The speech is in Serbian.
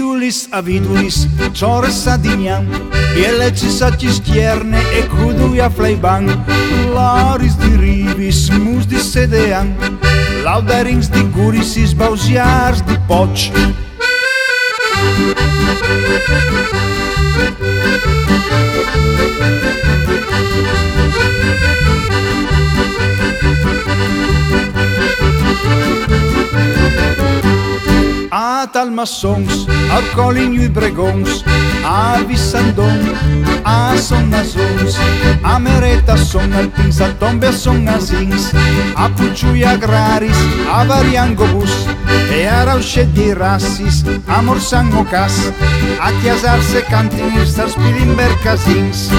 Cidulis avidulis, Chores adignan, Bielecis acistierne e cuduia fleiban, Laris diribis, mus di sedean, Lauderings di gurisis, bausiars di poch. A talmaçons, a colinho e bregons, a vissandon, a sonnazons, a mereta son alpins, a tombe son asins, a pucciui agraris, a variangobus, e a rauxe di rassis, a morsango cas, a chiasarse cantinir star spilimber casins.